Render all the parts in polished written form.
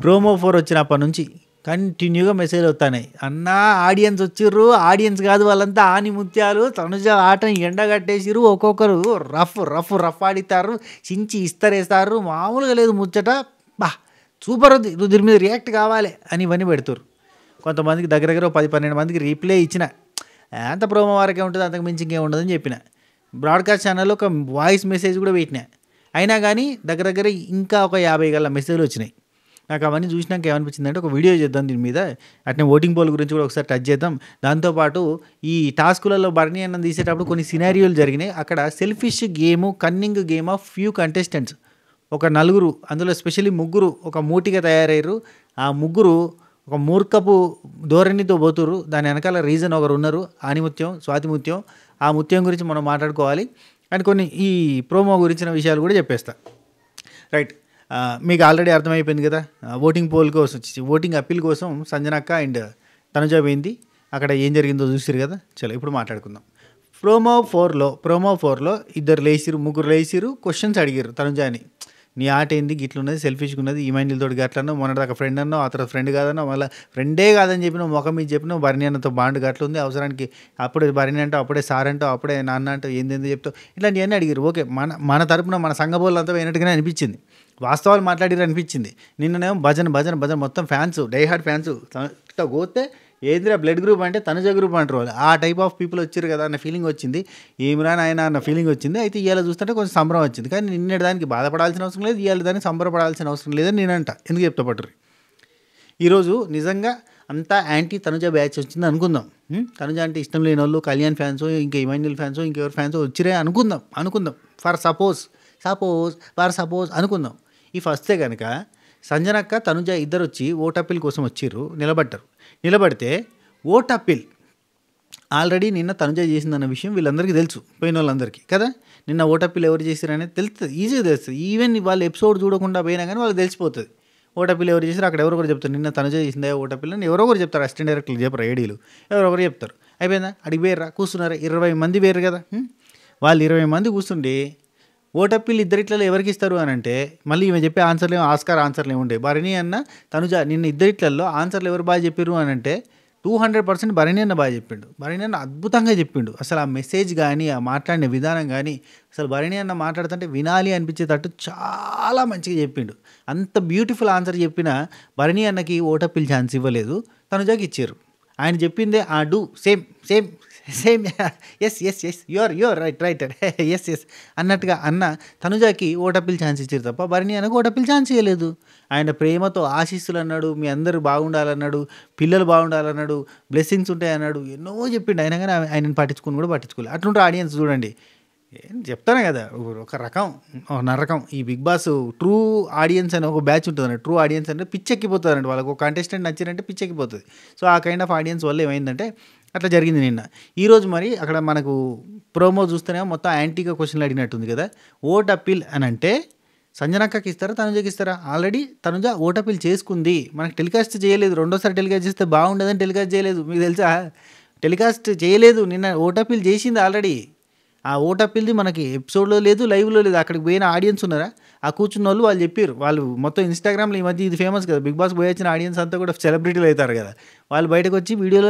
Promo 4 వచ్చినప్పటి నుంచి కంటిన్యూగా మెసేజ్ వస్తున్నాయి. అన్నా ఆడియన్స్ వచ్చిర్రు, ఆడియన్స్ కాదు వాళ్ళంతా ఆని ముత్యాలు, తనుజ ఆటని ఎండగట్టేసిర్రు, ఒక్కొక్కరు రఫ్ ఆడితారు, చించి ఇస్తరేస్తారు, మామూలుగా లేదు ముచ్చట. బా సూపర్ ఉంది, నువ్వు దీని మీద రియాక్ట్ కావాలి అని ఇవన్నీ పెడుతురు. కొంతమందికి దగ్గర 10-12 మందికి రీప్లే ఇచ్చిన, అంత ప్రోమో వరకే ఉంటుంది, అంతకు మించి ఇంకేం ఉండదని చెప్పిన. బ్రాడ్కాస్ట్ ఛానల్లో ఒక వాయిస్ మెసేజ్ కూడా పెట్టినా, అయినా కానీ దగ్గర ఇంకా ఒక 50 గల మెసేజ్లు వచ్చినాయి. నాకు అవన్నీ చూసినాక ఏమనిపించిందంటే ఒక వీడియో చేద్దాం దీని మీద, అట్నే ఓటింగ్ పోల్ గురించి కూడా ఒకసారి టచ్ చేద్దాం. దాంతోపాటు ఈ టాస్కులలో బర్నీ అన్నం తీసేటప్పుడు కొన్ని సినారియోలు జరిగినాయి. అక్కడ selfish game, cunning game of few contestants, ఒక 4, అందులో స్పెషల్లీ 3 ఒక మూటిగా తయారయ్యారు. ఆ 3 ఒక మూర్ఖపు ధోరణితో పోతురు. దాని వెనకాల రీజన్ ఒకరు ఉన్నారు, ఆనిముత్యం, స్వాతిముత్యం. ఆ ముత్యం గురించి మనం మాట్లాడుకోవాలి అండ్ కొన్ని ఈ ప్రోమో గురించిన విషయాలు కూడా చెప్పేస్తా. రైట్, మీకు ఆల్రెడీ అర్థమైపోయింది కదా, ఓటింగ్ పోల్ కోసం, ఓటింగ్ అప్పీల్ కోసం సంజనక్క అండ్ తనుజ పోయింది. అక్కడ ఏం జరిగిందో చూసిరు కదా. చలో ఇప్పుడు మాట్లాడుకుందాం. ప్రోమో 4లో 2 లేచిరు, 3 లేచిరు, క్వశ్చన్స్ అడిగారు తనుజాని. నీ ఆట ఏంది, గిట్లున్నది, సెల్ఫిష్గా ఉన్నది, ఈమైండ్ల తోటి గట్లన్నా, మొన్నటిదాకా ఫ్రెండ్ అన్నావు, ఆ తర్వాత ఫ్రెండ్ కాదన్నావు, మళ్ళీ ఫ్రెండే కాదని చెప్పినావు, ముఖం మీద చెప్పినావు, బర్నీ అన్నతో బాండ్ గట్ల ఉంది, అవసరానికి అప్పుడే బర్నీ అంటావు, అప్పుడే సార్ అంటావు, అప్పుడే నాన్న అంటావు, ఏందేందో చెప్తావు, ఇట్లాంటివన్నీ అడిగారు. ఓకే, మన తరపున మన సంఘబోళ్ళంతా అయినట్టుగానే అనిపించింది, వాస్తవాలు మాట్లాడిరు అనిపించింది. నిన్ననేమో భజన మొత్తం ఫ్యాన్స్, డైహార్డ్ ఫ్యాన్స్, ఇట్లా పోతే ఏంద్రా బ్లడ్ గ్రూప్ అంటే తనుజ గ్రూప్ అంటారు వాళ్ళు, ఆ టైప్ ఆఫ్ పీపుల్ వచ్చారు కదా అన్న ఫీలింగ్ వచ్చింది. ఏమిరా నాయన అన్న ఫీలింగ్ వచ్చింది. అయితే ఇవాళ చూస్తుంటే కొంచెం సంబరం వచ్చింది. కానీ నిన్నటి దానికి బాధపడాల్సిన అవసరం లేదు, ఇవాళ దానికి సంబరపడాల్సిన అవసరం లేదని నేనంట. ఎందుకు చెప్తా పట్టుర్రి, ఈరోజు నిజంగా అంతా యాంటీ తనుజ బ్యాచ్ వచ్చింది అనుకుందాం. తనుజ అంటే ఇష్టం లేని వాళ్ళు, కళ్యాణ్ ఫ్యాన్స్, ఇంకా ఇమాన్యుల్ ఫ్యాన్స్, ఇంకెవరు ఫ్యాన్స్ వచ్చిరే అనుకుందాం. ఫర్ సపోజ్ అనుకుందాం. ఈ ఫస్టే కనుక సంజనక్క తనుజ ఇద్దరు వచ్చి ఓట్ అప్పీల్ కోసం వచ్చిర్రు, నిలబడితే ఓట్ అప్పీల్ ఆల్రెడీ నిన్న తనుజ చేసిందన్న విషయం వీళ్ళందరికీ తెలుసు, పోయిన వాళ్ళందరికీ కదా. నిన్న ఓట్ అప్పీల్ ఎవరు చేశారనేది తెలుస్తుంది, ఈజీగా తెలుస్తుంది. ఈవెన్ వాళ్ళు ఎపిసోడ్ చూడకుండా పోయినా కానీ వాళ్ళకి తెలిసిపోతుంది ఓట్ అప్పీల్ ఎవరు చేశారు. అక్కడ ఎవరో ఒకరు చెప్తారు, నిన్న తనుజ చేసిందా ఓట్ అప్పీల్ అని ఎవరో ఒకరు చెప్తారు, అసిస్టెంట్ డైరెక్టర్లు చెప్పరు, ఏడీలు ఎవరో ఒకరు చెప్తారు. అయిపోయిందా, అడిగి వేర్రా కూర్చున్నారా, 20 మంది వేరు కదా. వాళ్ళు 20 మంది కూర్చుండి ఓట్ అప్పీల్ ఇద్దరిట్లలో ఎవరికి ఇస్తారు అని అంటే, మళ్ళీ ఈమె చెప్పే ఆస్కార్ ఆన్సర్లు ఏముండే, బర్నీ అన్న తనుజ నిన్న ఇద్దరిట్లలో ఆన్సర్లు ఎవరు బాగా చెప్పారు అని అంటే 200% బర్నీ అన్న బాగా చెప్పిండు. బర్నీ అన్న అద్భుతంగా చెప్పిండు. అసలు ఆ మెసేజ్ కానీ, ఆ మాట్లాడిన విధానం కానీ, అసలు బర్నీ అన్న మాట్లాడుతుంటే వినాలి అనిపించేటట్టు చాలా మంచిగా చెప్పిండు. అంత బ్యూటిఫుల్ ఆన్సర్ చెప్పిన బర్నీ అన్నకి ఓట్ అప్పీల్ ఛాన్స్ ఇవ్వలేదు, తనుజకి ఇచ్చారు. ఆయన చెప్పిందే ఆ do same as your right as అన్నట్టుగా అన్న తనుజాకి ఓట్ అప్పీల్ ఛాన్స్ ఇచ్చారు తప్ప బర్నీ అన్నకు ఓట్ అప్పీల్ ఛాన్స్ ఇవ్వలేదు. ఆయన ప్రేమతో ఆశీస్సులు అన్నాడు, మీ అందరూ బాగుండాలన్నాడు, పిల్లలు బాగుండాలన్నాడు, బ్లెస్సింగ్స్ ఉంటాయన్నాడు, ఎన్నో చెప్పిండు. అయినా కానీ ఆయనను పట్టించుకోలేదు. అట్లుంటే ఆడియన్స్ చూడండి, ఏం చెప్తానే కదా, ఒక నరకం. ఈ బిగ్ బాస్ ట్రూ ఆడియన్స్ అని ఒక బ్యాచ్ ఉంటుంది. ట్రూ ఆడియన్స్ అంటే పిచ్చెక్కిపోతుందండి, వాళ్ళకు ఒక కంటెస్టెంట్ నచ్చినంటే పిచ్చెక్కిపోతుంది. సో ఆ కైండ్ ఆఫ్ ఆడియన్స్ వల్ల ఏమైందంటే అట్లా జరిగింది నిన్న. ఈరోజు మరి అక్కడ మనకు ప్రోమో చూస్తేనేమో మొత్తం యాంటీగా క్వశ్చన్లు అడిగినట్టుంది కదా. ఓట్ అప్పీల్ అని అంటే సంజనక్కకి ఇస్తారా, తనుజకి ఇస్తారా? ఆల్రెడీ తనుజ ఓట్ అప్పీల్ చేసుకుంది, మనకు టెలికాస్ట్ చేయలేదు. రెండోసారి టెలికాస్ట్ చేస్తే బాగుండదని టెలికాస్ట్ చేయలేదు. మీకు తెలుసా, టెలికాస్ట్ చేయలేదు. నిన్న ఓట్ అప్పీల్ చేసింది ఆల్రెడీ. ఆ ఓట్ అప్పీల్ది మనకి ఎపిసోడ్లో లేదు, లైవ్లో లేదు. అక్కడికి పోయిన ఆడియన్స్ ఉన్నారా, ఆ కూర్చున్న వాళ్ళు చెప్పారు. వాళ్ళు మొత్తం ఇన్స్టాగ్రామ్లో ఈ మధ్య ఇది ఫేమస్ కదా, బిగ్ బాస్ పోయి వచ్చిన ఆడియన్స్ అంతా కూడా సెలబ్రిటీలు అవుతారు కదా, వాళ్ళు బయటకు వచ్చి వీడియోలో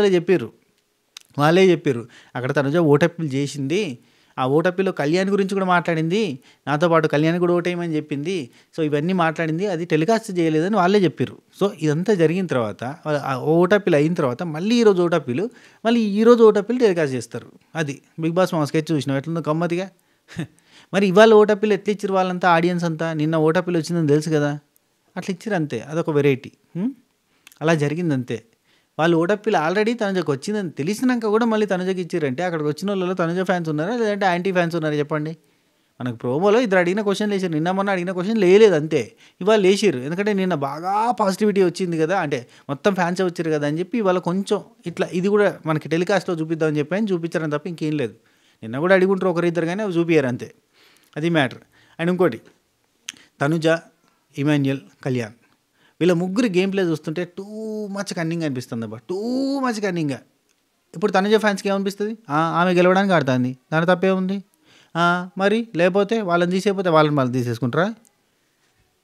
వాళ్ళే చెప్పారు అక్కడ తనుజ ఓట్ అప్పీల్ చేసింది. ఆ ఓట్ అప్పీల్లో కళ్యాణ్ గురించి కూడా మాట్లాడింది, నాతో పాటు కళ్యాణ్ కూడా ఓటేయమని చెప్పింది. సో ఇవన్నీ మాట్లాడింది, అది టెలికాస్ట్ చేయలేదని వాళ్ళే చెప్పారు. సో ఇదంతా జరిగిన తర్వాత ఓట్ అప్పీల్ అయిన తర్వాత మళ్ళీ ఈరోజు ఓట్ అప్పీల్ టెలికాస్ట్ చేస్తారు. అది బిగ్ బాస్ మా స్కెచ్ చూసినాం ఎట్లుందో గమ్మతిగా. మరి ఇవాళ ఓట్ అప్పీల్ ఎట్లా ఇచ్చారు వాళ్ళంతా, ఆడియన్స్ అంతా? నిన్న ఓట్ అప్పీల్ వచ్చిందని తెలుసు కదా, అట్లా ఇచ్చారు అంతే. అదొక వెరైటీ, అలా జరిగింది అంతే. వాళ్ళు ఓట్ అప్పీల్ ఆల్రెడీ తనుజకు వచ్చిందని తెలిసినాక కూడా మళ్ళీ తనుజకి ఇచ్చారంటే అక్కడికి వచ్చిన వాళ్ళలో తనుజ ఫ్యాన్స్ ఉన్నారా లేదంటే యాంటీ ఫ్యాన్స్ ఉన్నారా చెప్పండి. మనకు ప్రోమోలో ఇద్దరు అడిగిన క్వశ్చన్లు వేసారు, నిన్న మొన్న అడిగిన క్వశ్చన్లు వేయలేదు అంతే. ఇవాళ వేసారు, ఎందుకంటే నిన్న బాగా పాజిటివిటీ వచ్చింది కదా, అంటే మొత్తం ఫ్యాన్స్ వచ్చారు కదా అని చెప్పి ఇవాళ కొంచెం ఇట్లా ఇది కూడా మనకి టెలికాస్ట్లో చూపిద్దామని చెప్పి చూపించారని తప్ప ఇంకేం లేదు. నిన్న కూడా అడుగుంటారు ఒకరిద్దరు కానీ అవి చూపించారు అంతే, అది మ్యాటర్. అండ్ ఇంకోటి, తనుజ, ఇమాన్యుయల్, కళ్యాణ్ వీళ్ళ ముగ్గురు గేమ్ ప్లే చూస్తుంటే టూ మచ్ కన్నింగ్ అనిపిస్తుంది అబ్బా, టూ మచ్ కన్నింగ్గా. ఇప్పుడు తనుజ ఫ్యాన్స్కి ఏమనిపిస్తుంది, ఆమె గెలవడానికి ఆడుతుంది, దాని తప్పే ఉంది. మరి లేకపోతే వాళ్ళని తీసేయకపోతే వాళ్ళని తీసేసుకుంటారా?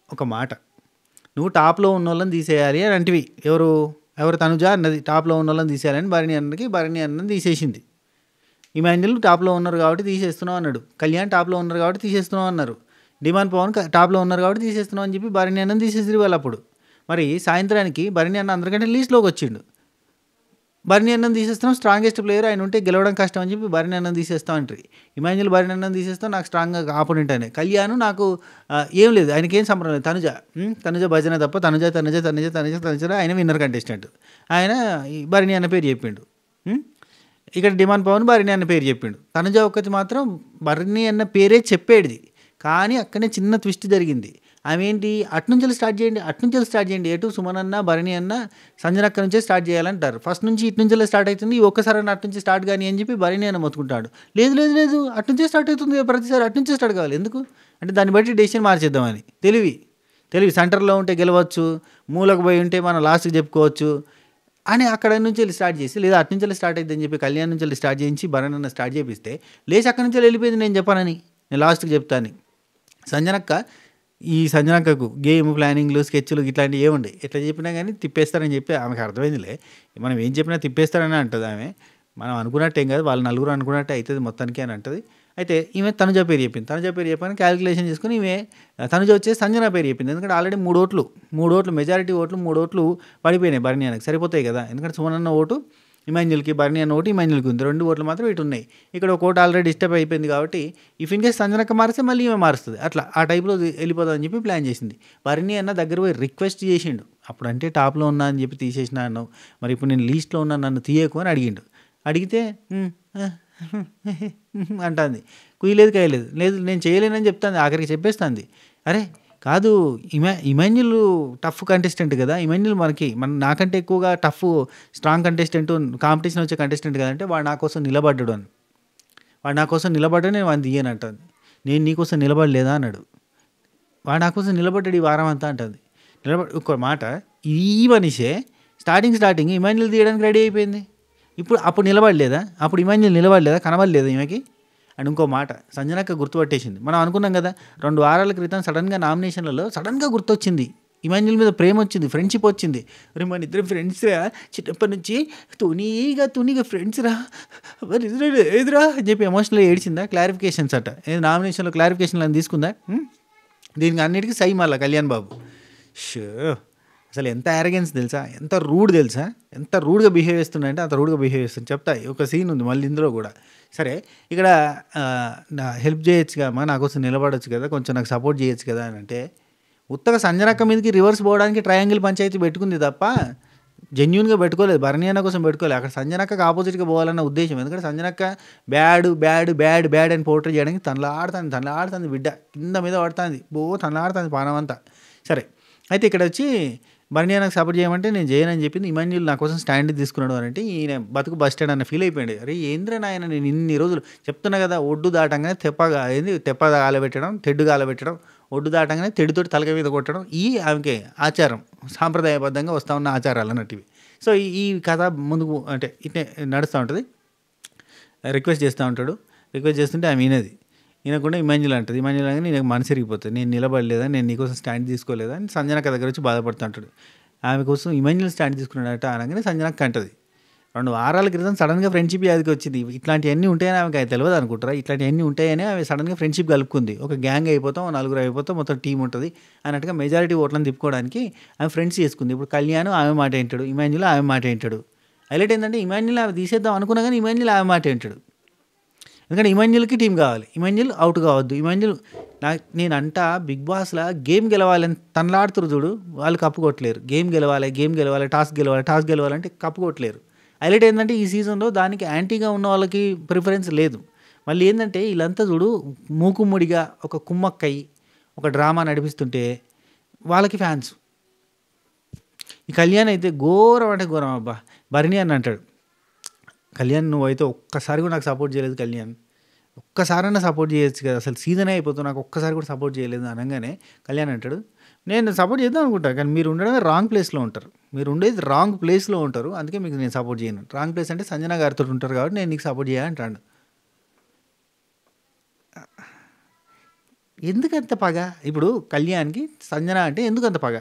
ఒక మాట, నువ్వు టాప్‌లో ఉన్నోళ్ళని తీసేయాలి అని అంటివి. ఎవరు తనుజ అన్నది టాప్‌లో ఉన్నోళ్ళని తీసేయాలని భరణి అన్నని తీసేసింది. ఇమాన్యుల్ టాప్‌లో ఉన్నారు కాబట్టి తీసేస్తున్నావు అన్నాడు. కళ్యాణ్ టాప్‌లో ఉన్నారు కాబట్టి తీసేస్తున్నావు అన్నారు. డిమాండ్ పవన్ టాప్‌లో ఉన్నారు కాబట్టి తీసేస్తున్నావు అని చెప్పి భరణి అన్నని తీసేసిర్రు వాళ్ళప్పుడు. మరి సాయంత్రానికి భరణి అన్న అందరికంటే లీస్ట్‌లోకి వచ్చిండు. భరణి అన్నం తీసేస్తాం, స్ట్రాంగెస్ట్ ప్లేయర్ ఆయన ఉంటే గెలవడం కష్టం అని చెప్పి భరణి అన్నం తీసేస్తాం అంటారు. ఇమాన్యుల్ భరణి అన్నం తీసేస్తాం, నాకు స్ట్రాంగ్గా ఆపోనెంట్ అనే. కళ్యాణ్ నాకు ఏం లేదు, ఆయనకేం సంబరం లేదు. తనుజ భజన తప్ప తనుజ ఆయన విన్నర్ కంటెస్టెంట్. ఆయన ఈ భరణి అన్న పేరు చెప్పిండు. ఇక్కడ డిమాండ్ పవన్ భరణి అన్న పేరు చెప్పిండు. తనుజ ఒక్కటి మాత్రం భరణి అన్న పేరే చెప్పేది, కానీ అక్కడనే చిన్న ట్విస్ట్ జరిగింది. ఆమె ఏంటి, అట్నుంచి స్టార్ట్ చేయండి ఎటు సుమన్ అన్న భరణి అన్న సంజనక్క నుంచే స్టార్ట్ చేయాలంటారు. ఫస్ట్ నుంచి ఇట్నుంచే స్టార్ట్ అవుతుంది, ఒక్కసారి అటు నుంచి స్టార్ట్ కానీ అని చెప్పి భరణి అన్న మొత్తుకుంటాడు. లేదు అట్నుంచే స్టార్ట్ అవుతుంది, ప్రతిసారి అట్నుంచే స్టార్ట్ కావాలి ఎందుకు అంటే దాన్ని బట్టి డెసిషన్ మార్చేద్దామని. తెలివి సెంటర్లో ఉంటే గెలవచ్చు, మూలకు పోయి ఉంటే మనం లాస్ట్కి చెప్పుకోవచ్చు అని అక్కడ నుంచి వెళ్ళి స్టార్ట్ చేసి, లేదా అటు నుంచి స్టార్ట్ అవుతుందని చెప్పి కళ్యాణ్ నుంచి వెళ్ళి స్టార్ట్ చేయించి భరణి అన్న స్టార్ట్ చేపిస్తే లేచి అక్కడి నుంచి వెళ్ళిపోయింది. నేను చెప్పానని, నేను లాస్ట్కి చెప్తాను. సంజనక్కకు గేమ్ ప్లానింగ్లు స్కెచ్లు ఇట్లాంటివి ఏముండే, ఎట్లా చెప్పినా కానీ తిప్పేస్తారని చెప్పి ఆమెకు అర్థమైందిలే. మనం ఏం చెప్పినా తిప్పేస్తారని అంటుంది ఆమె. మనం అనుకున్నట్టు ఏం కాదు, వాళ్ళు నలుగురు అనుకున్నట్టే అవుతుంది మొత్తానికి అని అంటుంది. అయితే ఈమె తనుజ పేరు చెప్పని క్యాలిక్యులేషన్ చేసుకుని ఈమె తనుజ వచ్చేసి సంజన పేరు చెప్పింది. ఎందుకంటే ఆల్రెడీ మూడు ఓట్లు మెజారిటీ ఓట్లు పడిపోయినాయి భరణి అన్నకి, సరిపోతాయి కదా. ఎందుకంటే సుమన్ అన్న ఓటు ఇమాన్యుల్కి, భరణి అన్న ఓటు ఇమాన్యుల్కి ఉంది, 2 ఓట్లు మాత్రం ఇటు ఉన్నాయి. ఇక్కడ ఒక ఓటు ఆల్రెడీ డిస్టర్బ్ అయిపోయింది కాబట్టి ఇఫ్ ఇన్ కేస్ సంజనక్క మారిస్తే మళ్ళీ ఈమె మారుస్తుంది, అట్లా ఆ టైప్లో వెళ్ళిపోదామని చెప్పి ప్లాన్ చేసింది. భరణి అన్న దగ్గర పోయి రిక్వెస్ట్ చేసిండు. అప్పుడు అంటే టాప్లో ఉన్నా అని చెప్పి తీసేసిన అన్నావు, మరి ఇప్పుడు నేను లీస్ట్లో ఉన్నా నన్ను తీయకు అని అడిగితే అంటుంది. కుయ్యలేదు కాయలేదు, లేదు నేను చేయలేనని చెప్తాను, ఆఖరికి చెప్పేస్తుంది. అరే కాదు, ఇమాన్యుల్ టఫ్ కంటెస్టెంట్ కదా, ఇమాన్యుల్ నాకంటే ఎక్కువగా స్ట్రాంగ్ కంటెస్టెంట్, కాంపిటీషన్ వచ్చే కంటెస్టెంట్ కదంటే వాడు నా కోసం నిలబడ్డాడు నేను వాడిని తీయను అంటుంది. నేను నీకోసం నిలబడలేదా అన్నాడు. వాడు నా కోసం నిలబడ్డాడు ఈ వారం అంతా అంటుంది. ఒక మాట, ఈ మనిషే స్టార్టింగ్ ఇమాన్యుల్ తీయడానికి రెడీ అయిపోయింది. అప్పుడు నిలబడలేదా, ఇమాన్యుల్ నిలబడలేదా, కనబడలేదా ఈమెకి? అండ్ ఇంకో మాట, సంజనక్క గుర్తుపట్టేసింది. మనం అనుకున్నాం కదా 2 వారాల క్రితం సడన్గా నామినేషన్లలో గుర్తొచ్చింది, ఇమాన్యుల్ మీద ప్రేమ వచ్చింది, ఫ్రెండ్షిప్ వచ్చింది. మరి మన ఇద్దరు ఫ్రెండ్స్ రా, చిన్నప్పటి నుంచి తునిగా ఫ్రెండ్స్ రా, ఎదురా అని చెప్పి ఎమోషనల్గా ఏడ్చిందా. క్లారిఫికేషన్స్ అట, నామినేషన్లో క్లారిఫికేషన్లు అని తీసుకుందా. దీనికి అన్నిటికీ సై మళ్ళా కళ్యాణ్ బాబు. అసలు ఎంత యారగెన్స్ తెలుసా, ఎంత రూడ్గా బిహేవ్ చేస్తుండే అంత రూడ్గా బిహేవ్ చేస్తుంది. చెప్తా, ఒక సీన్ ఉంది మళ్ళీ ఇందులో కూడా. సరే ఇక్కడ హెల్ప్ చేయొచ్చుగా అమ్మా, నా కోసం నిలబడవచ్చు కదా, కొంచెం నాకు సపోర్ట్ చేయొచ్చు కదా అని అంటే, ఉత్తగా సంజనక్క మీదకి రివర్స్ పోవడానికి ట్రయాంగిల్ పంచాయతీ పెట్టుకుంది తప్ప జెన్యూన్గా పెట్టుకోలేదు, భరణి అన్న కోసం పెట్టుకోలేదు. అక్కడ సంజనక్కకు ఆపోజిట్గా పోవాలన్న ఉద్దేశం. ఎందుకంటే సంజనక్క బ్యాడ్ అని పోర్ట్రేట్ చేయడానికి తనలాడుతుంది బిడ్డ, కింద మీద పడుతుంది, తనలాడుతుంది పానమంతా. సరే అయితే ఇక్కడ వచ్చి భరణి అన్నకు సపోర్ట్ చేయమంటే నేను చేయనని చెప్పింది. ఇమాన్యుల్ నా కోసం స్టాండ్ తీసుకున్నాడు అని అంటే ఈయన బతుకు బస్ స్టాండ్ అన్న ఫీల్ అయిపోయాడు. అరే ఏంద్ర నాయన, నేను ఇన్ని రోజులు చెప్తున్నా కదా, ఒడ్డు దాటంగానే తెప్ప గాలబెట్టడం, తెడ్డు గాలబెట్టడం, ఒడ్డు దాటంగానే తెడ్డుతోటి తలక మీద కొట్టడం, ఆమెకి ఆచారం, సాంప్రదాయబద్ధంగా వస్తూ ఉన్న ఆచారాలు అన్నట్టువి. సో ఈ కథ ముందుకు అంటే ఇట్నే నడుస్తూ ఉంటుంది. రిక్వెస్ట్ చేస్తుంటే ఆమె వినకుండా ఇమాన్యుల్ అంటుంది. ఇమాన్యుల్ అనగా నేను మనసు ఇరిగిపోతుంది, నేను నిలబడలేదా, నేను నీకోసం స్టాండ్ తీసుకోలేదా అని సంజనక్క దగ్గర వచ్చి బాధపడుతుంటాడు. ఆమె కోసం ఇమాన్యుల్ స్టాండ్ తీసుకున్నాడట అనగానే సంజనక్క అంటుంది, 2 వారాల క్రితం సడన్గా ఫ్రెండ్షిప్ యాదికి వచ్చింది. ఇట్లాంటివన్నీ ఉంటాయని ఆమెకి తెలియదు అనుకుంటారా, ఇట్లాంటివన్నీ ఉంటాయని ఆమె సడన్గా ఫ్రెండ్షిప్ కలుపుకుంది. ఒక గ్యాంగ్ అయిపోతాం, 4 అయిపోతాం, మొత్తం టీం ఉంటుంది అన్నట్టుగా మెజారిటీ ఓట్లను తిప్పుకోవడానికి ఆమె ఫ్రెండ్స్ చేసుకుంది. ఇప్పుడు కళ్యాణ్ ఆమె మాట ఏంటాడు, ఇమాన్యుల్ ఆమె మాట ఏంటాడు. హైలైట్ ఏంటంటే ఇమాన్యుల్ ఆమె తీసేద్దాం అనుకున్నా కానీ ఇమాన్యుల్ ఆమె మాట ఏంటాడు. ఎందుకంటే ఇమాన్యుల్కి టీం కావాలి, ఇమాన్యుల్ అవుట్ కావద్దు. నేనంట బిగ్ బాస్లో గేమ్ గెలవాలని తనలాడుతురు చూడు, వాళ్ళు కప్పు కొట్టలేరు. గేమ్ గెలవాలి, టాస్క్ గెలవాలంటే కప్పు కొట్టలేరు. హైలైట్ ఏంటంటే ఈ సీజన్లో దానికి యాంటీగా ఉన్న వాళ్ళకి ప్రిఫరెన్స్ లేదు. మళ్ళీ ఏంటంటే వీళ్ళంతా చూడు మూకుమ్మడిగా ఒక కుమ్మక్కయి ఒక డ్రామా నడిపిస్తుంటే వాళ్ళకి ఫ్యాన్స్. ఈ కళ్యాణ్ అయితే ఘోరం అంటే ఘోరం అబ్బా. భరణి అని అంటాడు, కళ్యాణ్ నువ్వైతే ఒక్కసారి కూడా నాకు సపోర్ట్ చేయలేదు, కళ్యాణ్ ఒక్కసారైనా సపోర్ట్ చేయొచ్చు కదా, అసలు సీజనే అయిపోతుంది, నాకు ఒక్కసారి కూడా సపోర్ట్ చేయలేదు అనగానే కళ్యాణ్ అంటాడు, నేను సపోర్ట్ చేద్దాం అనుకుంటా కానీ మీరు ఉండడమే రాంగ్ ప్లేస్లో ఉంటారు, మీరు ఉండేది రాంగ్ ప్లేస్లో ఉంటారు, అందుకే మీకు నేను సపోర్ట్ చేయను. రాంగ్ ప్లేస్ అంటే సంజన గారితో ఉంటారు కాబట్టి నేను నీకు సపోర్ట్ చేయాలంటాడు. ఎందుకంత పగ ఇప్పుడు కళ్యాణ్కి సంజన అంటే ఎందుకంత పగ?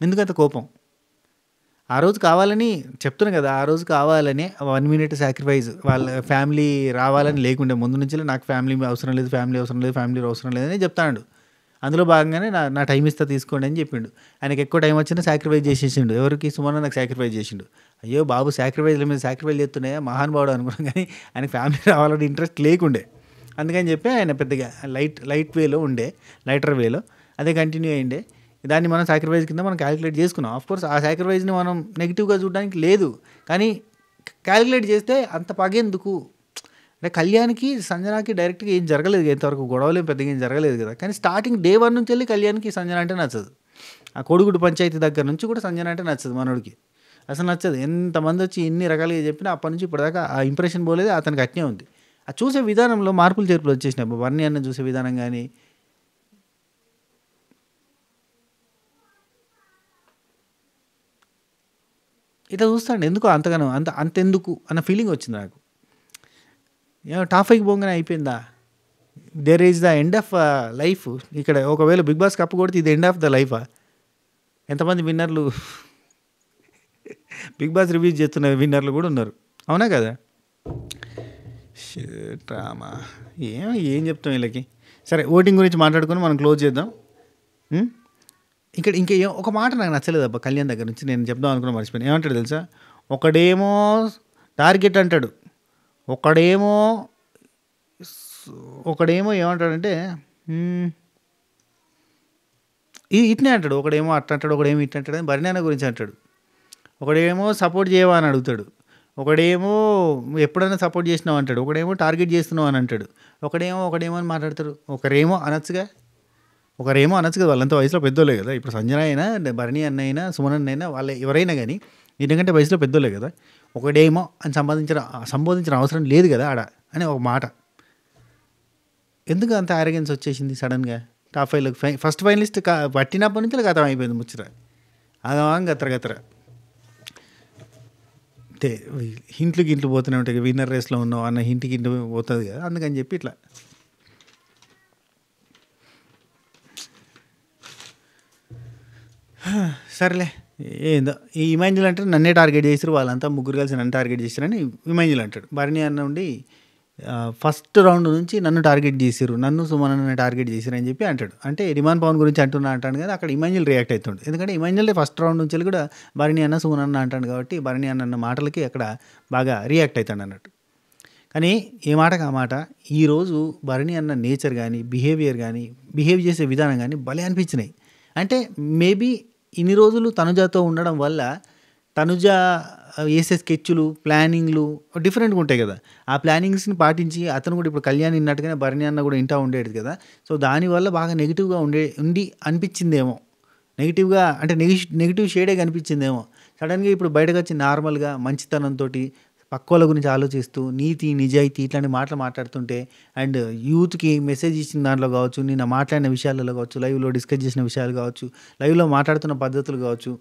ఎందుకంత కోపం? ఆ రోజు కావాలని చెప్తున్నా కదా! ఆ రోజు కావాలనే 1 మినిట్ సాక్రిఫైస్ వాళ్ళ ఫ్యామిలీ రావాలని లేకుండే. ముందు నుంచిలే నాకు ఫ్యామిలీ అవసరం లేదు, ఫ్యామిలీ అవసరం లేదు, ఫ్యామిలీ అవసరం లేదని చెప్తాండు. అందులో భాగంగానే నా టైం ఇస్తా తీసుకోండి అని చెప్పిండు. ఆయనకి ఎక్కువ టైం వచ్చినా సాక్రిఫైస్ చేసేసిండు. ఎవరికి? సుమనన్నకి సాక్రిఫైస్ చేసిండు. అయ్యో బాబు! సాక్రిఫైస్‌ల మీద సాక్రిఫైస్ చేస్తున్నాయా మహానుభావుడు అనుకున్నాం కానీ ఆయనకి ఫ్యామిలీ రావాలని ఇంట్రెస్ట్ లేకుండే. అందుకని చెప్పి ఆయన పెద్దగా లైట్ వేలో ఉండే, లైటర్ వేలో అదే కంటిన్యూ అయ్యిండే. దాన్ని మనం సాక్రిఫైస్ కింద మనం క్యాలిక్యులేట్ చేసుకున్నాం. ఆఫ్‌కోర్స్ ఆ సాక్రిఫైస్‌ని మనం నెగెటివ్‌గా చూడడానికి లేదు. కానీ క్యాలిక్యులేట్ చేస్తే అంత పగెందుకు? అంటే కళ్యాణ్‌కి, సంజనాకి డైరెక్ట్‌గా ఏం జరగలేదు. ఇంతవరకు గొడవలేం పెద్దగా ఏం జరగలేదు కదా! కానీ స్టార్టింగ్ డే 1 నుంచెల్లి కళ్యాణ్‌కి సంజన అంటే నచ్చదు. ఆ కోడిగుడ్డు పంచాయతీ దగ్గర నుంచి కూడా సంజన అంటే నచ్చదు మనోడికి. అసలు నచ్చదు. ఎంతమందొచ్చి ఎన్ని రకాలుగా చెప్పినా అప్పటి నుంచి ఇప్పటిదాకా ఆ ఇంప్రెషన్ పోలేదు. అతనికి అట్నే ఉంది. ఆ చూసే విధానంలో మార్పులు చేర్పులు వచ్చేసినాయి. బన్నీ అన్న చూసే విధానం గానీ ఇట్లా చూస్తాండు. ఎందుకో అంతగానో అంతెందుకు అన్న ఫీలింగ్ వచ్చింది నాకు. ఏమో టాప్ 5కి పోగానే అయిపోయిందా? There is the end of life. ఇక్కడ ఒకవేళ బిగ్ బాస్ కప్ కొడితే ఇది ఎండ్ ఆఫ్ ద లైఫా? ఎంతమంది విన్నర్లు బిగ్ బాస్ రివ్యూస్ చేస్తున్న విన్నర్లు కూడా ఉన్నారు. అవునా కదా? డ్రామా ఏం చెప్తాం వీళ్ళకి. సరే ఓటింగ్ గురించి మాట్లాడుకొని మనం క్లోజ్ చేద్దాం. ఇక్కడ ఇంకా ఒక మాట నాకు నచ్చలేదు అబ్బా కళ్యాణ్ దగ్గర నుంచి. నేను చెప్దాం అనుకున్నా మర్చిపోయాను. ఏమంటాడు తెలుసా? ఒకడేమో టార్గెట్ అంటాడు, ఒకడేమో ఏమంటాడంటే ఇట్నే అంటాడు. ఒకడేమో అట్లా అంటాడు, ఒకడేమో ఇట్లా అంటాడు అని బరినాన్న గురించి అంటాడు. ఒకడేమో సపోర్ట్ చేయవా అని అడుగుతాడు, ఒకడేమో ఎప్పుడైనా సపోర్ట్ చేసినావు అంటాడు, ఒకడేమో టార్గెట్ చేస్తున్నావు అని అంటాడు, ఒకడేమో అని మాట్లాడతారు. ఒకరేమో అనొచ్చుగా వాళ్ళంతా వయసులో పెద్దోళ్ళే కదా. ఇప్పుడు సంజన అయినా, భరణి అన్న అయినా, సుమన్ అన్న అయినా వాళ్ళ ఎవరైనా కానీ ఎందుకంటే వయసులో పెద్దోళ్ళే కదా. ఒకడేమో అని సంబోధించిన అవసరం లేదు కదా ఆడ అని ఒక మాట. ఎందుకు అంత ఆరోగెన్స్ వచ్చేసింది సడన్గా? టాప్ 5లోకి ఫస్ట్ ఫైనలిస్ట్ పట్టినప్పటి నుంచి గతం అయిపోయింది ముచ్చట. అదం గత్ర అంటే హింట్లు పోతూనే ఉంటాయి. విన్నర్ రేస్లో ఉన్నావు అన్న హింట్కి పోతుంది కదా. అందుకని చెప్పి ఇట్లా సరేలే. ఏందో ఈ ఇమాంజిల్ అంటే నన్నే టార్గెట్ చేసారు, వాళ్ళంతా ముగ్గురు కలిసి నన్ను టార్గెట్ చేశారని ఇమాంజిల్ అంటాడు. భరణి అన్న ఉండి ఫస్ట్ రౌండ్ నుంచి నన్ను టార్గెట్ చేసారు, నన్ను సుమన్ అన్న టార్గెట్ చేశారు అని చెప్పి అంటాడు. అంటే రిమాన్ పవన్ గురించి అంటాడు కదా, అక్కడ ఇమాంజిల్ రియాక్ట్ అవుతుంది. ఎందుకంటే ఇమాంజిల్ ఫస్ట్ రౌండ్ నుంచి కూడా భరణి అన్న సుమన్ అన్న అంటాడు కాబట్టి భరణి అన్న మాటలకి అక్కడ బాగా రియాక్ట్ అవుతాడు అన్నట్టు. కానీ ఏ మాటకు ఆ మాట ఈరోజు భరణి అన్న నేచర్ కానీ బిహేవ్ చేసే విధానం కానీ భలే అనిపించినాయి. అంటే మేబీ ఇన్ని రోజులు తనుజాతో ఉండడం వల్ల తనుజ వేసే స్కెచ్లు, ప్లానింగ్లు డిఫరెంట్గా ఉంటాయి కదా. ఆ ప్లానింగ్స్ని పాటించి అతను కూడా ఇప్పుడు కళ్యాణ్ విన్నట్టుగానే భరణి అన్న కూడా ఇంటా ఉండేది కదా. సో దానివల్ల బాగా నెగిటివ్గా ఉండి అనిపించిందేమో. నెగిటివ్గా అంటే నెగిటివ్ షేడే కనిపించిందేమో. సడన్గా ఇప్పుడు బయటకు వచ్చి నార్మల్గా మంచితనంతో పక్కోళ్ళ గురించి ఆలోచిస్తూ నీతి నిజాయితీ ఇట్లాంటి మాటలు మాట్లాడుతుంటే అండ్ యూత్కి మెసేజ్ ఇచ్చిన దాంట్లో కావచ్చు, నిన్న మాట్లాడిన విషయాలలో కావచ్చు, లైవ్లో డిస్కస్ చేసిన విషయాలు కావచ్చు, లైవ్లో మాట్లాడుతున్న పద్ధతులు కావచ్చు,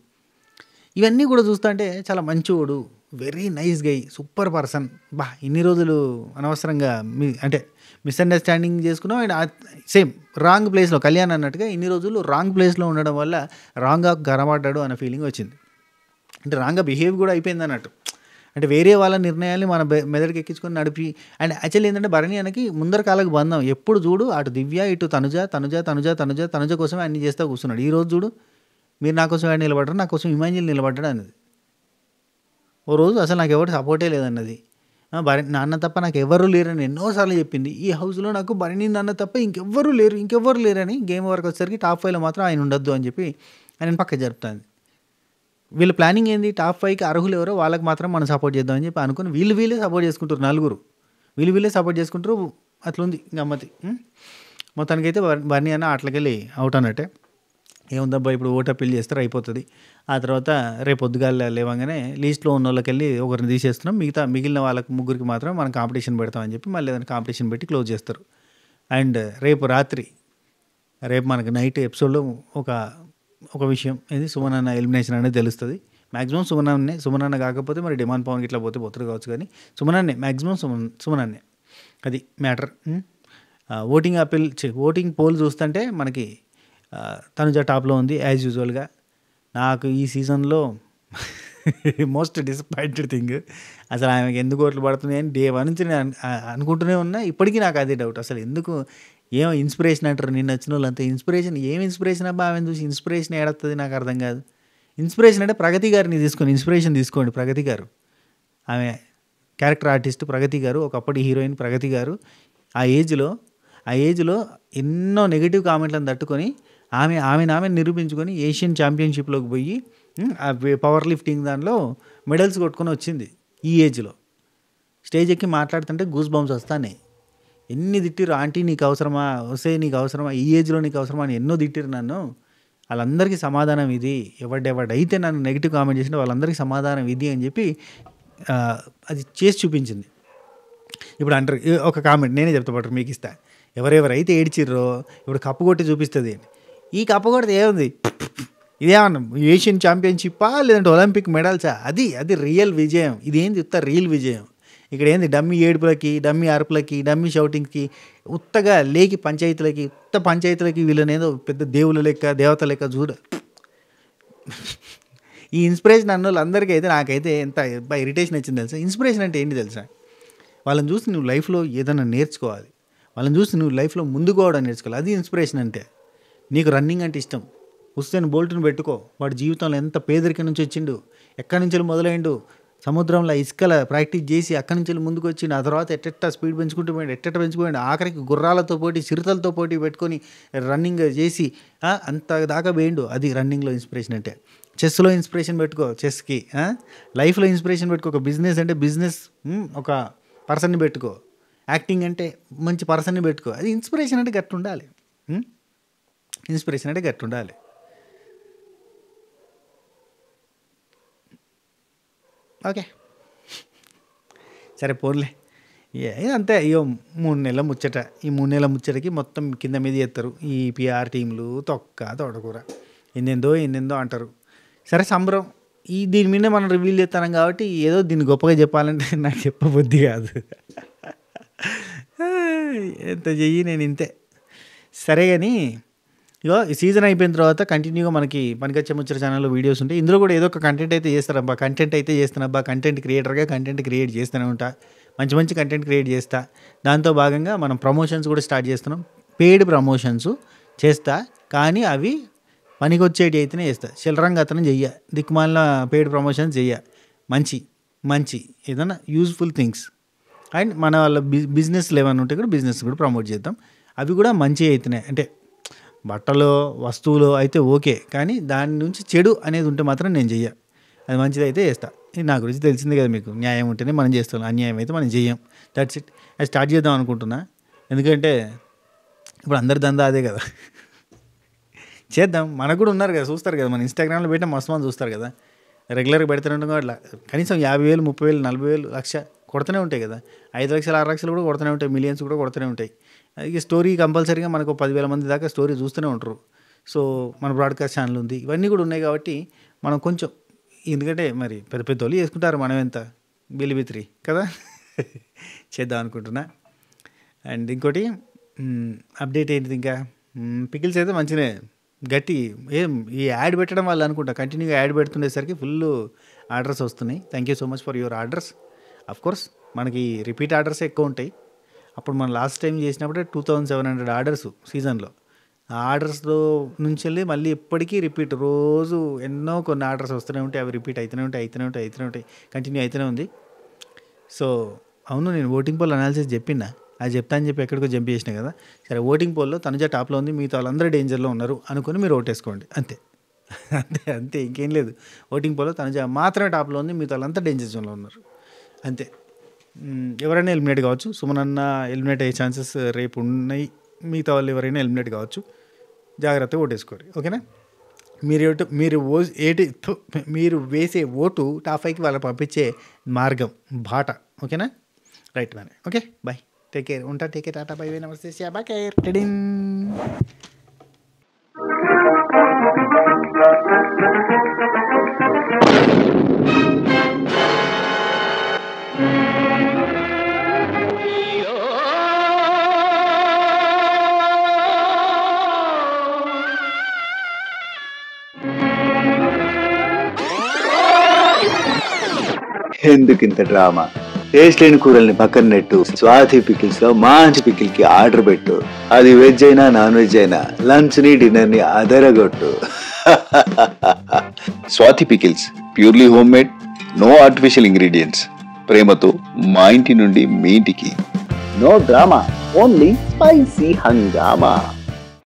ఇవన్నీ కూడా చూస్తుంటే చాలా మంచివాడు, very nice guy, super person. ఇన్ని రోజులు అనవసరంగా అంటే మిస్అండర్స్టాండింగ్ చేసుకున్నాం. అండ్ సేమ్ రాంగ్ ప్లేస్లో కళ్యాణ్ అన్నట్టుగా ఇన్ని రోజులు రాంగ్ ప్లేస్లో ఉండడం వల్ల రాంగ్గా కనబడ్డాడు అన్న ఫీలింగ్ వచ్చింది. అంటే రాంగ్గా బిహేవ్ కూడా అయిపోయింది అన్నట్టు. అంటే వేరే వాళ్ళ నిర్ణయాల్ని మన మెదడుకి ఎక్కించుకొని నడిపి అండ్ యాక్చువల్లీ ఏంటంటే భరణి అన్నకి ముందర కాలకు బంధం. ఎప్పుడు చూడు అటు దివ్య ఇటు తనుజ కోసమే అన్ని చేస్తూ కూర్చున్నాడు. ఈరోజు చూడు మీరు నా కోసం ఎవరు నిలబడ్డారు, నా కోసం ఇమాంజిల్ నిలబడ్డాడు అన్నది. ఓ రోజు అసలు నాకు ఎవరు సపోర్టే లేదన్నది. నాన్న తప్ప నాకు ఎవరు లేరని ఎన్నోసార్లు చెప్పింది. ఈ హౌస్లో నాకు భరణి నాన్న తప్ప ఇంకెవ్వరూ లేరని గేమ్ వరకు వచ్చేసరికి టాప్ 5లో మాత్రం ఆయన ఉండొద్దు అని చెప్పి ఆయన పక్క జరుపుతుంది. వీళ్ళ ప్లానింగ్ ఏంది? టాప్ 5కి అర్హులు ఎవరో వాళ్ళకి మాత్రం మనం సపోర్ట్ చేద్దామని చెప్పి అనుకుని వీళ్ళే సపోర్ట్ చేసుకుంటారు. నలుగురు వీళ్ళే సపోర్ట్ చేసుకుంటారు. అట్లుంది గమ్మతి. మొత్తానికైతే భరణి అన్న అట్లకెళ్ళి అవుట్ అన్నట్టే. ఏముందబ్బా ఇప్పుడు ఓటు అప్పీల్ చేస్తారు అయిపోతుంది. ఆ తర్వాత రేపు పొద్దుగాల లేవగానే లీస్ట్లో ఉన్న వాళ్ళకెళ్ళి ఒకరిని తీసేస్తున్నాం, మిగిలిన వాళ్ళకి ముగ్గురికి మాత్రం మనం కాంపిటీషన్ పెడతామని చెప్పి మళ్ళీ ఏదైనా కాంపిటీషన్ పెట్టి క్లోజ్ చేస్తారు. అండ్ రేపు మనకి నైట్ ఎపిసోడ్లో ఒక విషయం ఏది సుమన్ అన్న ఎలిమినేషన్ అనేది తెలుస్తుంది. మ్యాక్సిమం సుమన్ అన్న కాకపోతే మరి డిమాండ్ పవన్ ఇట్లా పోతారు కావచ్చు, కానీ మ్యాక్సిమం సుమన్ అన్నే. అది మ్యాటర్. ఓటింగ్ పోల్ చూస్తుంటే మనకి తనుజ టాప్లో ఉంది యాజ్ యూజువల్గా. నాకు ఈ సీజన్‌లో మోస్ట్ డిసప్పాయింటెడ్ థింగ్ అసలు ఆమెకి ఎందుకు ఓట్లు పడుతున్నాయి అని డే 1 నుంచి నేను అనుకుంటూనే ఉన్నా. ఇప్పటికీ నాకు అదే డౌట్. అసలు ఎందుకు ఏమో ఇన్స్పిరేషన్ అంటారు నిన్న వచ్చినోళ్ళంతా. ఏం ఇన్స్పిరేషన్ అబ్బా ఆమెను చూసి ఇన్స్పిరేషన్ ఏడొత్తది నాకు అర్థం కాదు. ఇన్స్పిరేషన్ అంటే ప్రగతి గారిని తీసుకొని ఇన్స్పిరేషన్ తీసుకోండి. ప్రగతి గారు ఆమె క్యారెక్టర్ ఆర్టిస్ట్ ప్రగతి గారు, ఒకప్పటి హీరోయిన్ ప్రగతి గారు ఆ ఏజ్లో ఎన్నో నెగిటివ్ కామెంట్లను తట్టుకొని ఆమె నిరూపించుకొని ఏషియన్ ఛాంపియన్షిప్లోకి పోయి ఆ పవర్ లిఫ్టింగ్ దానిలో మెడల్స్ కొట్టుకొని వచ్చింది. ఈ ఏజ్లో స్టేజ్ ఎక్కి మాట్లాడుతుంటే గూస్ బంప్స్ వస్తానే. ఎన్ని తిట్టిరు, ఆంటీ నీకు అవసరమా, వసే నీకు అవసరమా, ఈ ఏజ్లో నీకు అవసరమా అని ఎన్నో తిట్టిరు నన్ను. వాళ్ళందరికీ సమాధానం ఇది. ఎవడైతే నన్ను నెగిటివ్ కామెంట్ చేసినా వాళ్ళందరికీ సమాధానం ఇది అని చెప్పి అది చేసి చూపించింది. ఇప్పుడు అంటారు ఒక కామెంట్ నేనే చెప్తా పట్టు మీకు ఇస్తా. ఎవరెవరైతే ఏడ్చిర్రో ఇప్పుడు కప్పు కొట్టి చూపిస్తుంది. ఈ కప్పు కొడితే ఏముంది, ఇదేమన్నా ఏషియన్ ఛాంపియన్షిప్పా లేదంటే ఒలింపిక్ మెడల్సా? అది రియల్ విజయం. ఇదేంది ఉత్త రియల్ విజయం. ఇక్కడ ఏంది డమ్మీ ఏడుపులకి, డమ్మీ అరుపులకి, డమ్మీ షౌటింగ్కి, ఉత్తగా లేకి పంచాయతీలకి వీళ్ళనేదో పెద్ద దేవుళ్ళ లెక్క దేవత లెక్క చూడ. ఈ ఇన్స్పిరేషన్ అన్న వాళ్ళందరికీ అయితే నాకైతే ఎంత ఇరిటేషన్ వచ్చింది తెలుసా. ఇన్స్పిరేషన్ అంటే ఏంటి తెలుసా, వాళ్ళని చూసి నువ్వు లైఫ్లో ఏదైనా నేర్చుకోవాలి, వాళ్ళని చూసి నువ్వు లైఫ్లో ముందుకు పోవడం నేర్చుకోవాలి. అది ఇన్స్పిరేషన్ అంటే. నీకు రన్నింగ్ అంటే ఇష్టం, హుస్సేన్ బోల్ట్ని పెట్టుకో. వాడి జీవితంలో ఎంత పేదరికం నుంచి వచ్చిండు, ఎక్కడి నుంచి మొదలైండు, సముద్రంలో ఇసుకల ప్రాక్టీస్ చేసి అక్కడి నుంచి ముందుకు వచ్చిండు. ఆ తర్వాత ఎట్టెట్ట స్పీడ్ పెంచుకుంటూ ఆఖరికి గుర్రాలతో పోటీ, చిరుతలతో పోటీ పెట్టుకొని రన్నింగ్ చేసి అంత దాకా పోయిండు. అది రన్నింగ్లో ఇన్స్పిరేషన్ అంటే. చెస్లో ఇన్స్పిరేషన్ పెట్టుకో, చెస్కి. లైఫ్లో ఇన్స్పిరేషన్ పెట్టుకో. ఒక బిజినెస్ అంటే బిజినెస్ ఒక పర్సన్ని పెట్టుకో. యాక్టింగ్ అంటే మంచి పర్సన్ని పెట్టుకో. అది ఇన్స్పిరేషన్ అంటే గట్టు ఉండాలి. ఇన్స్పిరేషన్ అంటే గట్టు ఉండాలి. ఓకే సరే పోన్లే. అంతే. అయ్యో 3 నెలల ముచ్చట. ఈ 3 నెలల ముచ్చటకి మొత్తం కింద మీద చేస్తారు ఈ పిఆర్ టీంలు. తోటకూర ఎన్నెందో అంటారు. సరే సంబరం. దీని మీద మనం రివీల్ చేస్తాం కాబట్టి ఏదో దీన్ని గొప్పగా చెప్పాలంటే నాకు చెప్పబుద్ధి కాదు. ఎంత చెయ్యి నేను ఇంతే. సరే కానీ ఇగో ఈ సీజన్ అయిపోయిన తర్వాత కంటిన్యూగా మనకి పనికొచ్చే ముచ్చట ఛానల్లో వీడియోస్ ఉంటాయి. ఇందులో కూడా ఏదో ఒక కంటెంట్ అయితే చేస్తానబ్బా. కంటెంట్ క్రియేటర్గా కంటెంట్ క్రియేట్ చేస్తూనే ఉంటా. మంచి కంటెంట్ క్రియేట్ చేస్తా. దాంతో భాగంగా మనం ప్రమోషన్స్ కూడా స్టార్ట్ చేస్తున్నాం. పెయిడ్ ప్రమోషన్స్ చేస్తా, కానీ అవి పనికొచ్చేటి అయితేనే చేస్తా. చిల్లరంగా అతను చెయ్య, దిక్కుమాలిన పెయిడ్ ప్రమోషన్స్ చెయ్య. మంచి ఏదైనా యూజ్ఫుల్ థింగ్స్ అండ్ మన వాళ్ళ బిజినెస్లు ఏమైనా ఉంటే కూడా బిజినెస్ కూడా ప్రమోట్ చేద్దాం. అవి కూడా మంచి అయితేనే, అంటే బట్టలు వస్తువులు అయితే ఓకే, కానీ దాని నుంచి చెడు అనేది ఉంటే మాత్రం నేను చెయ్య. అది మంచిది అయితే చేస్తా. ఇది నా గురించి తెలిసిందే కదా మీకు. న్యాయం ఉంటేనే మనం చేస్తాం, అన్యాయం అయితే మనం చెయ్యం. That's it. అది స్టార్ట్ చేద్దాం అనుకుంటున్నా. ఎందుకంటే ఇప్పుడు అందరి దందా అదే కదా. చేద్దాం. మనకు కూడా ఉన్నారు కదా, చూస్తారు కదా, మన ఇన్స్టాగ్రామ్లో పెట్టిన మస్తు మంది చూస్తారు కదా. రెగ్యులర్గా పెడుతుంటాం అట్లా కనీసం 50,000, 30,000, 40,000, 1,00,000 కొడుతూనే ఉంటాయి కదా. 5 లక్షలు, 6 లక్షలు కూడా కొడుతూనే ఉంటాయి. మిలియన్స్ కూడా కొడుతూనే ఉంటాయి. ఇక స్టోరీ కంపల్సరీగా మనకు 10,000 మంది దాకా స్టోరీ చూస్తూనే ఉంటారు. సో మన బ్రాడ్కాస్ట్ ఛానల్ ఉంది, ఇవన్నీ కూడా ఉన్నాయి కాబట్టి మనం కొంచెం, ఎందుకంటే మరి పెద్ద వాళ్ళు చేసుకుంటారు, మనం ఎంత బిలిబిత్రి కదా. చేద్దాం అనుకుంటున్నా. అండ్ ఇంకోటి అప్డేట్ ఏంటిది, ఇంకా పికిల్స్ అయితే మంచిగా గట్టి ఈ యాడ్ పెట్టడం వల్ల అనుకుంటా కంటిన్యూగా యాడ్ పెడుతుండేసరికి ఫుల్ ఆర్డర్స్ వస్తున్నాయి. Thank you so much for your orders. Course మనకి రిపీట్ ఆర్డర్స్ ఎక్కువ ఉంటాయి. అప్పుడు మనం లాస్ట్ టైం చేసినప్పుడే 2700 ఆర్డర్స్ సీజన్లో. ఆ ఆర్డర్స్లో నుంచి వెళ్ళి మళ్ళీ ఎప్పటికీ రిపీట్, రోజు ఎన్నో కొన్ని ఆర్డర్స్ వస్తూనే ఉంటాయి. అవి రిపీట్ అవుతూనే ఉంటాయి, కంటిన్యూ అవుతూనే ఉంది. సో అవును, నేను ఓటింగ్ పోల్ అనాలిసిస్ చెప్పినా, అది చెప్తా అని చెప్పి ఎక్కడికో జంప్ చేసిన కదా. సరే, ఓటింగ్ పోల్లో తనుజ టాప్లో ఉంది, మిగతా వాళ్ళందరూ డేంజర్లో ఉన్నారు అనుకుని మీరు ఓటేసుకోండి. అంతే ఇంకేం లేదు. ఓటింగ్ పోల్లో తనుజ మాత్రమే టాప్లో ఉంది, మిగతా వాళ్ళంతా డేంజర్ జోన్లో ఉన్నారు. అంతే. ఎవరైనా ఎలిమినేట్ కావచ్చు. సుమనన్న ఎలిమినేట్ అయ్యే ఛాన్సెస్ రేపు ఉన్నాయి. మిగతా వాళ్ళు ఎవరైనా ఎలిమినేట్ కావచ్చు. జాగ్రత్తగా ఓటేసుకోరు. ఓకేనా. మీరు వేసే ఓటు టాప్ 5కి వాళ్ళని పంపించే మార్గం బాట. ఓకేనా. Right man. Okay, boy, take care. ఉంటా. Take care. టాటా, బై బై, నమస్తే, శబా కేర్. ఎందుకింత డ్రామా? టేస్ట్ లేని కూరల్ని పక్కన నెట్టు, స్వాతి పికిల్స్ లో మంచి పికిల్ కి ఆర్డర్ పెట్టు. అది వెజ్ అయినా నాన్ వెజ్ అయినా లంచ్ ని డిన్నర్ ని అదరగొట్టు. Swathi pickles purely home made, no artificial ingredients. ప్రేమతో మా ఇంటి నుండి మీ ఇంటికి. నో డ్రామా, ఓన్లీ స్పైసీ హంగామా.